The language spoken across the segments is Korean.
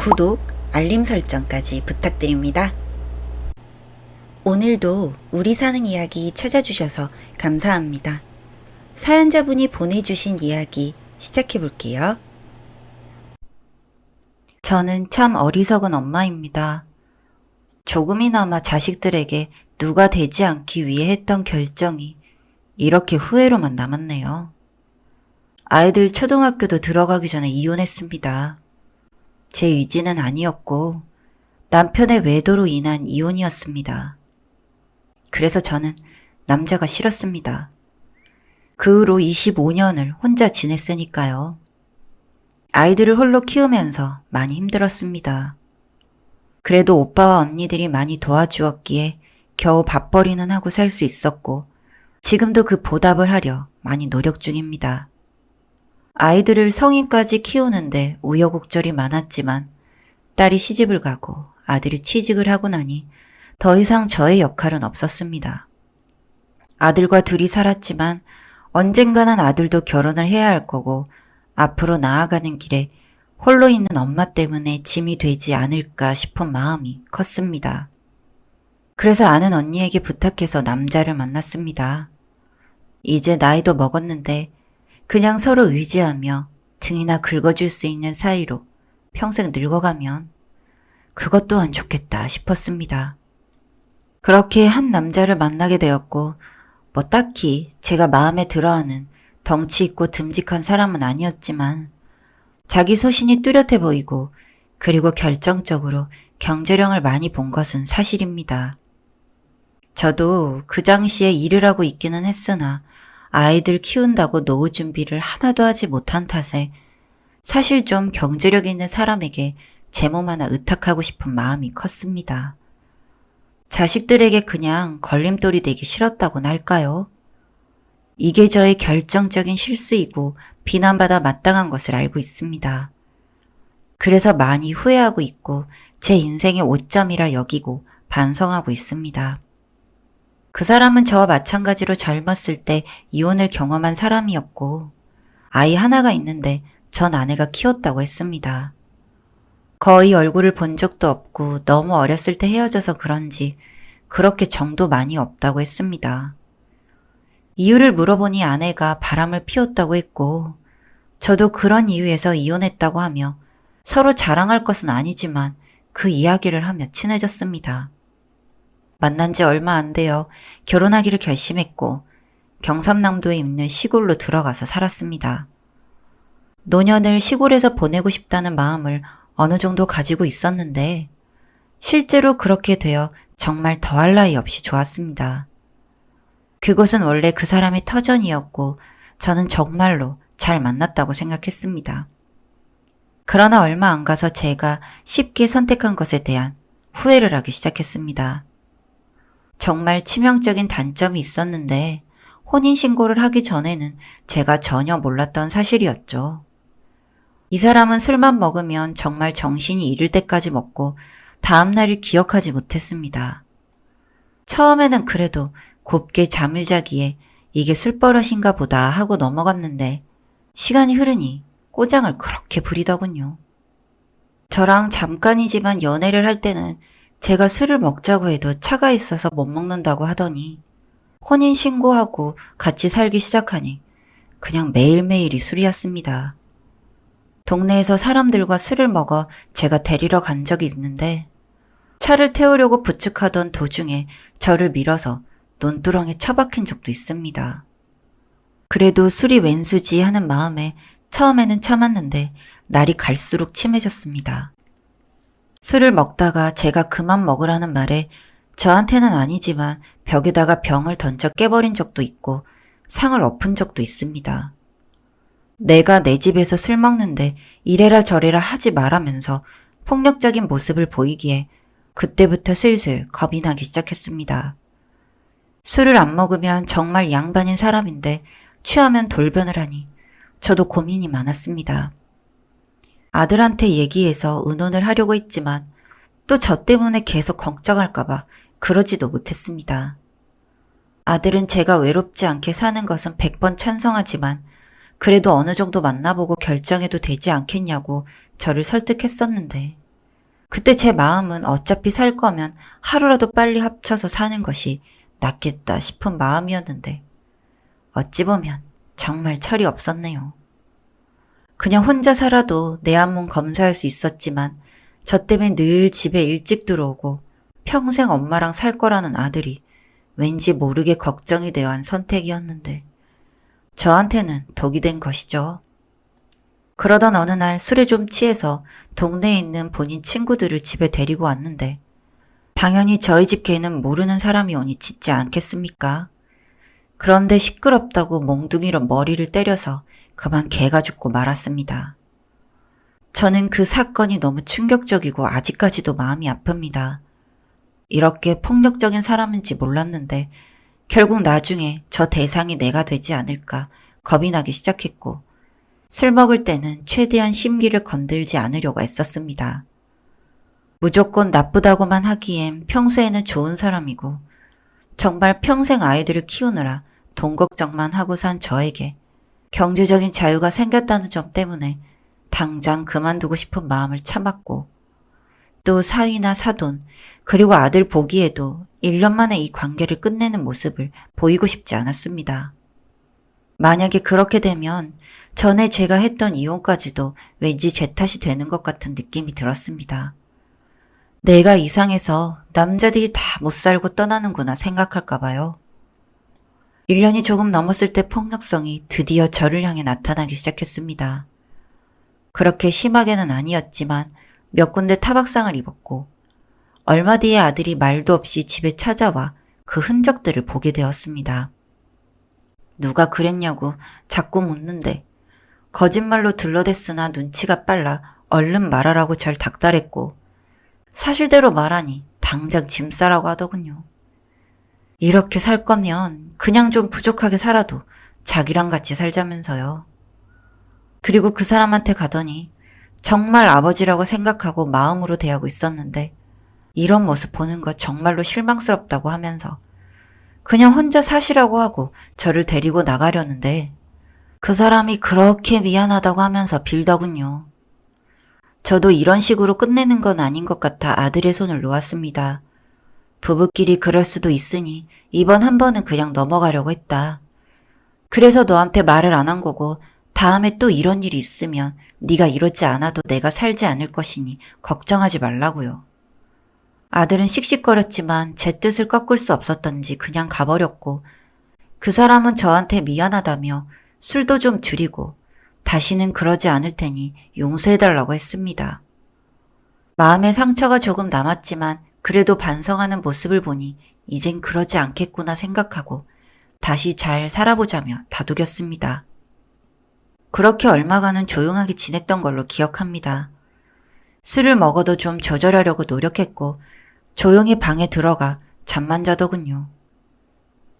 구독, 알림 설정까지 부탁드립니다. 오늘도 우리 사는 이야기 찾아주셔서 감사합니다. 사연자분이 보내주신 이야기 시작해 볼게요. 저는 참 어리석은 엄마입니다. 조금이나마 자식들에게 누가 되지 않기 위해 했던 결정이 이렇게 후회로만 남았네요. 아이들 초등학교도 들어가기 전에 이혼했습니다. 제 의지는 아니었고 남편의 외도로 인한 이혼이었습니다. 그래서 저는 남자가 싫었습니다. 그 후로 25년을 혼자 지냈으니까요. 아이들을 홀로 키우면서 많이 힘들었습니다. 그래도 오빠와 언니들이 많이 도와주었기에 겨우 밥벌이는 하고 살 수 있었고 지금도 그 보답을 하려 많이 노력 중입니다. 아이들을 성인까지 키우는데 우여곡절이 많았지만 딸이 시집을 가고 아들이 취직을 하고 나니 더 이상 저의 역할은 없었습니다. 아들과 둘이 살았지만 언젠가는 아들도 결혼을 해야 할 거고 앞으로 나아가는 길에 홀로 있는 엄마 때문에 짐이 되지 않을까 싶은 마음이 컸습니다. 그래서 아는 언니에게 부탁해서 남자를 만났습니다. 이제 나이도 먹었는데 그냥 서로 의지하며 등이나 긁어줄 수 있는 사이로 평생 늙어가면 그것 또한 좋겠다 싶었습니다. 그렇게 한 남자를 만나게 되었고 뭐 딱히 제가 마음에 들어하는 덩치 있고 듬직한 사람은 아니었지만 자기 소신이 뚜렷해 보이고 그리고 결정적으로 경제력을 많이 본 것은 사실입니다. 저도 그 당시에 일을 하고 있기는 했으나 아이들 키운다고 노후 준비를 하나도 하지 못한 탓에 사실 좀 경제력 있는 사람에게 제 몸 하나 의탁하고 싶은 마음이 컸습니다. 자식들에게 그냥 걸림돌이 되기 싫었다고나 할까요? 이게 저의 결정적인 실수이고 비난받아 마땅한 것을 알고 있습니다. 그래서 많이 후회하고 있고 제 인생의 오점이라 여기고 반성하고 있습니다. 그 사람은 저와 마찬가지로 젊었을 때 이혼을 경험한 사람이었고 아이 하나가 있는데 전 아내가 키웠다고 했습니다. 거의 얼굴을 본 적도 없고 너무 어렸을 때 헤어져서 그런지 그렇게 정도 많이 없다고 했습니다. 이유를 물어보니 아내가 바람을 피웠다고 했고 저도 그런 이유에서 이혼했다고 하며 서로 자랑할 것은 아니지만 그 이야기를 하며 친해졌습니다. 만난 지 얼마 안 되어 결혼하기를 결심했고 경상남도에 있는 시골로 들어가서 살았습니다. 노년을 시골에서 보내고 싶다는 마음을 어느 정도 가지고 있었는데 실제로 그렇게 되어 정말 더할 나위 없이 좋았습니다. 그곳은 원래 그 사람의 터전이었고 저는 정말로 잘 만났다고 생각했습니다. 그러나 얼마 안 가서 제가 쉽게 선택한 것에 대한 후회를 하기 시작했습니다. 정말 치명적인 단점이 있었는데 혼인신고를 하기 전에는 제가 전혀 몰랐던 사실이었죠. 이 사람은 술만 먹으면 정말 정신이 잃을 때까지 먹고 다음날을 기억하지 못했습니다. 처음에는 그래도 곱게 잠을 자기에 이게 술버릇인가 보다 하고 넘어갔는데 시간이 흐르니 꼬장을 그렇게 부리더군요. 저랑 잠깐이지만 연애를 할 때는 제가 술을 먹자고 해도 차가 있어서 못 먹는다고 하더니 혼인신고하고 같이 살기 시작하니 그냥 매일매일이 술이었습니다. 동네에서 사람들과 술을 먹어 제가 데리러 간 적이 있는데 차를 태우려고 부축하던 도중에 저를 밀어서 논두렁에 처박힌 적도 있습니다. 그래도 술이 웬수지 하는 마음에 처음에는 참았는데 날이 갈수록 심해졌습니다. 술을 먹다가 제가 그만 먹으라는 말에 저한테는 아니지만 벽에다가 병을 던져 깨버린 적도 있고 상을 엎은 적도 있습니다. 내가 내 집에서 술 먹는데 이래라 저래라 하지 말라면서 폭력적인 모습을 보이기에 그때부터 슬슬 겁이 나기 시작했습니다. 술을 안 먹으면 정말 양반인 사람인데 취하면 돌변을 하니 저도 고민이 많았습니다. 아들한테 얘기해서 의논을 하려고 했지만 또 저 때문에 계속 걱정할까봐 그러지도 못했습니다. 아들은 제가 외롭지 않게 사는 것은 100번 찬성하지만 그래도 어느 정도 만나보고 결정해도 되지 않겠냐고 저를 설득했었는데 그때 제 마음은 어차피 살 거면 하루라도 빨리 합쳐서 사는 것이 낫겠다 싶은 마음이었는데 어찌 보면 정말 철이 없었네요. 그냥 혼자 살아도 내 한몸 검사할 수 있었지만 저 때문에 늘 집에 일찍 들어오고 평생 엄마랑 살 거라는 아들이 왠지 모르게 걱정이 되어 한 선택이었는데 저한테는 독이 된 것이죠. 그러던 어느 날 술에 좀 취해서 동네에 있는 본인 친구들을 집에 데리고 왔는데 당연히 저희 집 개는 모르는 사람이 오니 짖지 않겠습니까? 그런데 시끄럽다고 몽둥이로 머리를 때려서 그만 개가 죽고 말았습니다. 저는 그 사건이 너무 충격적이고 아직까지도 마음이 아픕니다. 이렇게 폭력적인 사람인지 몰랐는데 결국 나중에 저 대상이 내가 되지 않을까 겁이 나기 시작했고 술 먹을 때는 최대한 심기를 건들지 않으려고 애썼습니다. 무조건 나쁘다고만 하기엔 평소에는 좋은 사람이고 정말 평생 아이들을 키우느라 돈 걱정만 하고 산 저에게 경제적인 자유가 생겼다는 점 때문에 당장 그만두고 싶은 마음을 참았고 또 사위나 사돈 그리고 아들 보기에도 1년 만에 이 관계를 끝내는 모습을 보이고 싶지 않았습니다. 만약에 그렇게 되면 전에 제가 했던 이혼까지도 왠지 제 탓이 되는 것 같은 느낌이 들었습니다. 내가 이상해서 남자들이 다 못 살고 떠나는구나 생각할까 봐요. 1년이 조금 넘었을 때 폭력성이 드디어 저를 향해 나타나기 시작했습니다. 그렇게 심하게는 아니었지만 몇 군데 타박상을 입었고 얼마 뒤에 아들이 말도 없이 집에 찾아와 그 흔적들을 보게 되었습니다. 누가 그랬냐고 자꾸 묻는데 거짓말로 둘러댔으나 눈치가 빨라 얼른 말하라고 절 닥달했고 사실대로 말하니 당장 짐 싸라고 하더군요. 이렇게 살 거면 그냥 좀 부족하게 살아도 자기랑 같이 살자면서요. 그리고 그 사람한테 가더니 정말 아버지라고 생각하고 마음으로 대하고 있었는데 이런 모습 보는 거 정말로 실망스럽다고 하면서 그냥 혼자 사시라고 하고 저를 데리고 나가려는데 그 사람이 그렇게 미안하다고 하면서 빌더군요. 저도 이런 식으로 끝내는 건 아닌 것 같아 아들의 손을 놓았습니다. 부부끼리 그럴 수도 있으니 이번 한 번은 그냥 넘어가려고 했다. 그래서 너한테 말을 안 한 거고 다음에 또 이런 일이 있으면 네가 이러지 않아도 내가 살지 않을 것이니 걱정하지 말라고요. 아들은 씩씩거렸지만 제 뜻을 꺾을 수 없었던지 그냥 가버렸고 그 사람은 저한테 미안하다며 술도 좀 줄이고 다시는 그러지 않을 테니 용서해달라고 했습니다. 마음의 상처가 조금 남았지만 그래도 반성하는 모습을 보니 이젠 그러지 않겠구나 생각하고 다시 잘 살아보자며 다독였습니다. 그렇게 얼마간은 조용하게 지냈던 걸로 기억합니다. 술을 먹어도 좀 조절하려고 노력했고 조용히 방에 들어가 잠만 자더군요.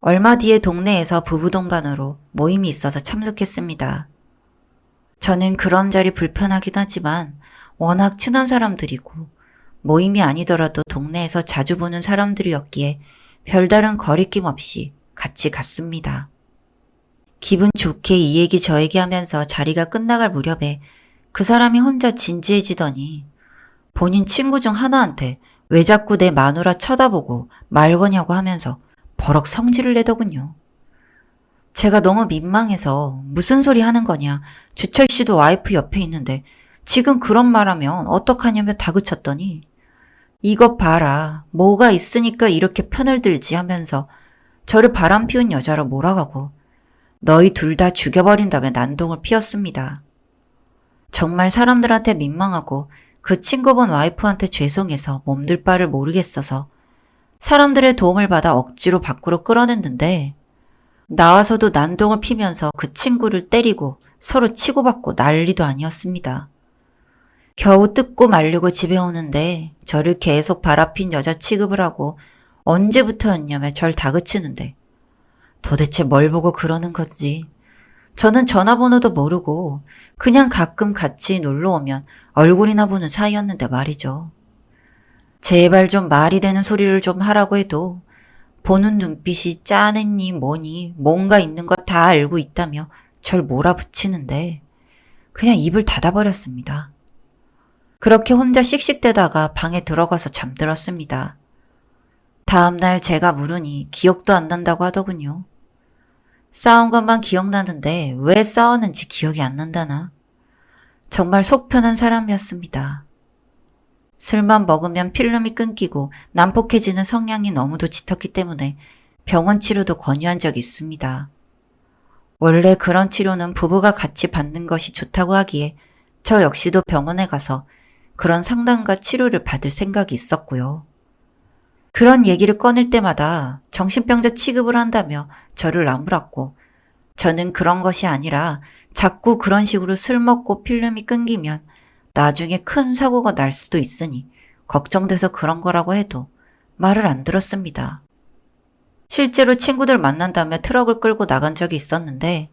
얼마 뒤에 동네에서 부부 동반으로 모임이 있어서 참석했습니다. 저는 그런 자리 불편하긴 하지만 워낙 친한 사람들이고 모임이 아니더라도 동네에서 자주 보는 사람들이었기에 별다른 거리낌 없이 같이 갔습니다. 기분 좋게 이 얘기 저 얘기 하면서 자리가 끝나갈 무렵에 그 사람이 혼자 진지해지더니 본인 친구 중 하나한테 왜 자꾸 내 마누라 쳐다보고 말 거냐고 하면서 버럭 성질을 내더군요. 제가 너무 민망해서 무슨 소리 하는 거냐, 주철 씨도 와이프 옆에 있는데 지금 그런 말하면 어떡하냐며 다그쳤더니 이것 봐라, 뭐가 있으니까 이렇게 편을 들지 하면서 저를 바람피운 여자로 몰아가고 너희 둘 다 죽여버린다며 난동을 피웠습니다. 정말 사람들한테 민망하고 그 친구분 와이프한테 죄송해서 몸둘 바를 모르겠어서 사람들의 도움을 받아 억지로 밖으로 끌어냈는데 나와서도 난동을 피면서 그 친구를 때리고 서로 치고받고 난리도 아니었습니다. 겨우 뜯고 말리고 집에 오는데 저를 계속 바라핀 여자 취급을 하고 언제부터였냐며 절 다그치는데 도대체 뭘 보고 그러는 건지 저는 전화번호도 모르고 그냥 가끔 같이 놀러 오면 얼굴이나 보는 사이였는데 말이죠. 제발 좀 말이 되는 소리를 좀 하라고 해도 보는 눈빛이 짜냈니 뭐니 뭔가 있는 거 다 알고 있다며 절 몰아붙이는데 그냥 입을 닫아버렸습니다. 그렇게 혼자 씩씩대다가 방에 들어가서 잠들었습니다. 다음날 제가 물으니 기억도 안 난다고 하더군요. 싸운 것만 기억나는데 왜 싸웠는지 기억이 안 난다나. 정말 속 편한 사람이었습니다. 술만 먹으면 필름이 끊기고 난폭해지는 성향이 너무도 짙었기 때문에 병원 치료도 권유한 적이 있습니다. 원래 그런 치료는 부부가 같이 받는 것이 좋다고 하기에 저 역시도 병원에 가서 그런 상담과 치료를 받을 생각이 있었고요. 그런 얘기를 꺼낼 때마다 정신병자 취급을 한다며 저를 나무랐고, 저는 그런 것이 아니라 자꾸 그런 식으로 술 먹고 필름이 끊기면 나중에 큰 사고가 날 수도 있으니 걱정돼서 그런 거라고 해도 말을 안 들었습니다. 실제로 친구들 만난다며 트럭을 끌고 나간 적이 있었는데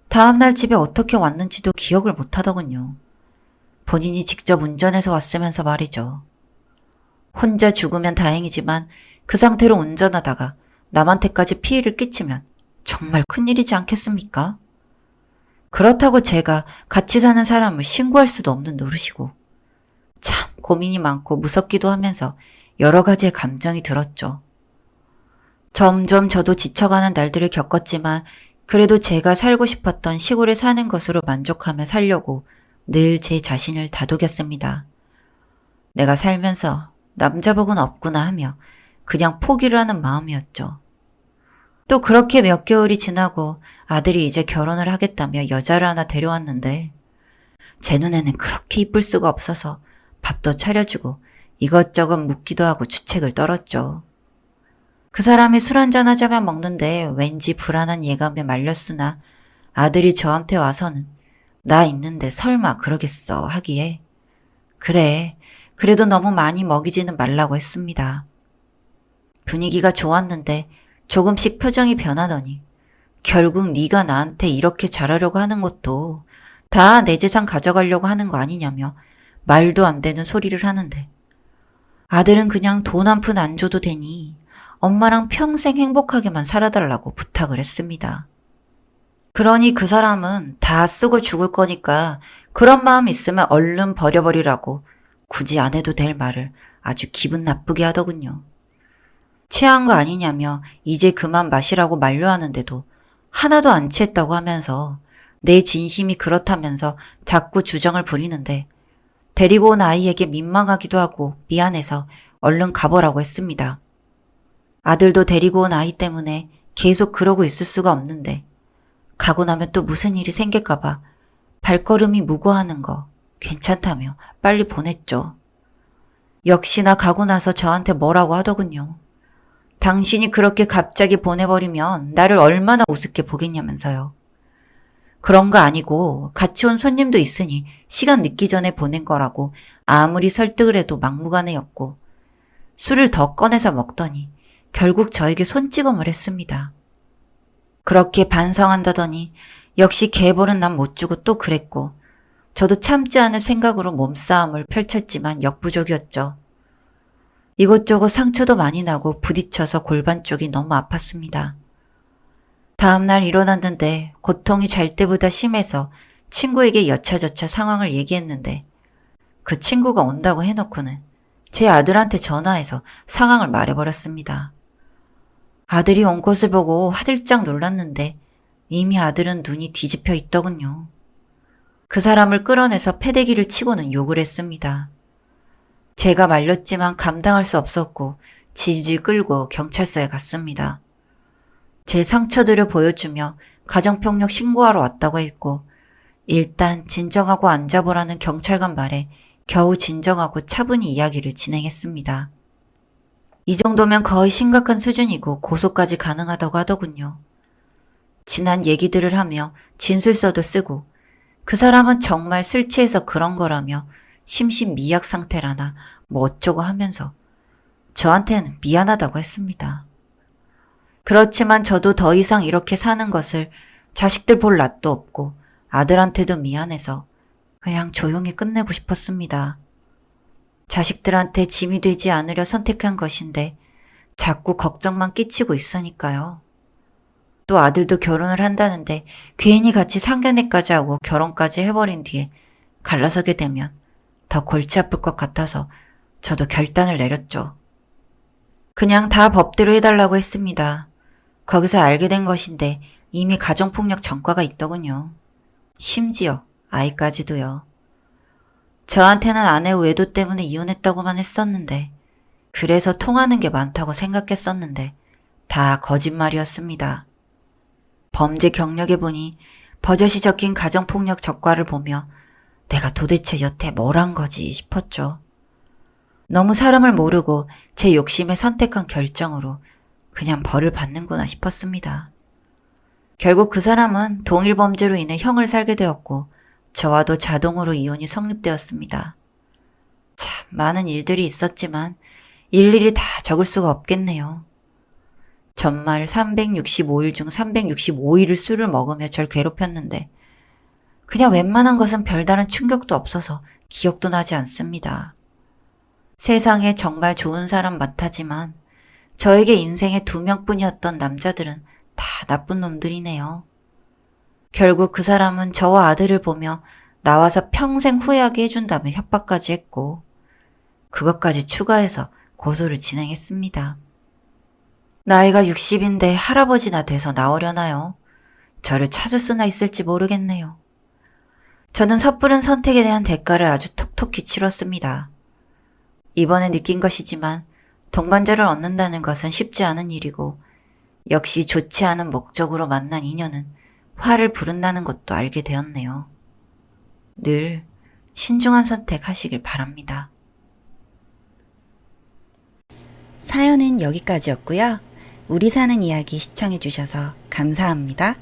다음날 집에 어떻게 왔는지도 기억을 못 하더군요. 본인이 직접 운전해서 왔으면서 말이죠. 혼자 죽으면 다행이지만 그 상태로 운전하다가 남한테까지 피해를 끼치면 정말 큰일이지 않겠습니까? 그렇다고 제가 같이 사는 사람을 신고할 수도 없는 노릇이고, 참 고민이 많고 무섭기도 하면서 여러 가지의 감정이 들었죠. 점점 저도 지쳐가는 날들을 겪었지만 그래도 제가 살고 싶었던 시골에 사는 것으로 만족하며 살려고 늘 제 자신을 다독였습니다. 내가 살면서 남자복은 없구나 하며 그냥 포기를 하는 마음이었죠. 또 그렇게 몇 개월이 지나고 아들이 이제 결혼을 하겠다며 여자를 하나 데려왔는데 제 눈에는 그렇게 이쁠 수가 없어서 밥도 차려주고 이것저것 묻기도 하고 주책을 떨었죠. 그 사람이 술 한잔 하자면 먹는데 왠지 불안한 예감에 말렸으나 아들이 저한테 와서는 나 있는데 설마 그러겠어 하기에 그래, 그래도 너무 많이 먹이지는 말라고 했습니다. 분위기가 좋았는데 조금씩 표정이 변하더니 결국 네가 나한테 이렇게 잘하려고 하는 것도 다 내 재산 가져가려고 하는 거 아니냐며 말도 안 되는 소리를 하는데 아들은 그냥 돈 한 푼 안 줘도 되니 엄마랑 평생 행복하게만 살아달라고 부탁을 했습니다. 그러니 그 사람은 다 쓰고 죽을 거니까 그런 마음 있으면 얼른 버려버리라고 굳이 안 해도 될 말을 아주 기분 나쁘게 하더군요. 취한 거 아니냐며 이제 그만 마시라고 만류하는데도 하나도 안 취했다고 하면서 내 진심이 그렇다면서 자꾸 주정을 부리는데 데리고 온 아이에게 민망하기도 하고 미안해서 얼른 가보라고 했습니다. 아들도 데리고 온 아이 때문에 계속 그러고 있을 수가 없는데 가고 나면 또 무슨 일이 생길까봐 발걸음이 무거워하는 거 괜찮다며 빨리 보냈죠. 역시나 가고 나서 저한테 뭐라고 하더군요. 당신이 그렇게 갑자기 보내버리면 나를 얼마나 우습게 보겠냐면서요. 그런 거 아니고 같이 온 손님도 있으니 시간 늦기 전에 보낸 거라고 아무리 설득을 해도 막무가내였고 술을 더 꺼내서 먹더니 결국 저에게 손찌검을 했습니다. 그렇게 반성한다더니 역시 개벌은 난 못 주고 또 그랬고 저도 참지 않을 생각으로 몸싸움을 펼쳤지만 역부족이었죠. 이것저것 상처도 많이 나고 부딪혀서 골반 쪽이 너무 아팠습니다. 다음날 일어났는데 고통이 잘 때보다 심해서 친구에게 여차저차 상황을 얘기했는데 그 친구가 온다고 해놓고는 제 아들한테 전화해서 상황을 말해버렸습니다. 아들이 온 것을 보고 화들짝 놀랐는데 이미 아들은 눈이 뒤집혀 있더군요. 그 사람을 끌어내서 패대기를 치고는 욕을 했습니다. 제가 말렸지만 감당할 수 없었고 질질 끌고 경찰서에 갔습니다. 제 상처들을 보여주며 가정폭력 신고하러 왔다고 했고 일단 진정하고 앉아보라는 경찰관 말에 겨우 진정하고 차분히 이야기를 진행했습니다. 이 정도면 거의 심각한 수준이고 고소까지 가능하다고 하더군요. 지난 얘기들을 하며 진술서도 쓰고 그 사람은 정말 술 취해서 그런 거라며 심신미약 상태라나 뭐 어쩌고 하면서 저한테는 미안하다고 했습니다. 그렇지만 저도 더 이상 이렇게 사는 것을 자식들 볼 낯도 없고 아들한테도 미안해서 그냥 조용히 끝내고 싶었습니다. 자식들한테 짐이 되지 않으려 선택한 것인데 자꾸 걱정만 끼치고 있으니까요. 또 아들도 결혼을 한다는데 괜히 같이 상견례까지 하고 결혼까지 해버린 뒤에 갈라서게 되면 더 골치 아플 것 같아서 저도 결단을 내렸죠. 그냥 다 법대로 해달라고 했습니다. 거기서 알게 된 것인데 이미 가정폭력 전과가 있더군요. 심지어 아이까지도요. 저한테는 아내 외도 때문에 이혼했다고만 했었는데, 그래서 통하는 게 많다고 생각했었는데 다 거짓말이었습니다. 범죄 경력에 보니 버젓이 적힌 가정폭력 적과를 보며 내가 도대체 여태 뭘 한 거지 싶었죠. 너무 사람을 모르고 제 욕심에 선택한 결정으로 그냥 벌을 받는구나 싶었습니다. 결국 그 사람은 동일 범죄로 인해 형을 살게 되었고 저와도 자동으로 이혼이 성립되었습니다. 참 많은 일들이 있었지만 일일이 다 적을 수가 없겠네요. 전말 365일 중 365일을 술을 먹으며 절 괴롭혔는데 그냥 웬만한 것은 별다른 충격도 없어서 기억도 나지 않습니다. 세상에 정말 좋은 사람 많다지만 저에게 인생에 2명뿐이었던 남자들은 다 나쁜 놈들이네요. 결국 그 사람은 저와 아들을 보며 나와서 평생 후회하게 해준다며 협박까지 했고 그것까지 추가해서 고소를 진행했습니다. 나이가 60인데 할아버지나 돼서 나오려나요? 저를 찾을 수나 있을지 모르겠네요. 저는 섣부른 선택에 대한 대가를 아주 톡톡히 치렀습니다. 이번에 느낀 것이지만 동반자를 얻는다는 것은 쉽지 않은 일이고 역시 좋지 않은 목적으로 만난 인연은 화를 부른다는 것도 알게 되었네요. 늘 신중한 선택하시길 바랍니다. 사연은 여기까지였고요. 우리 사는 이야기 시청해주셔서 감사합니다.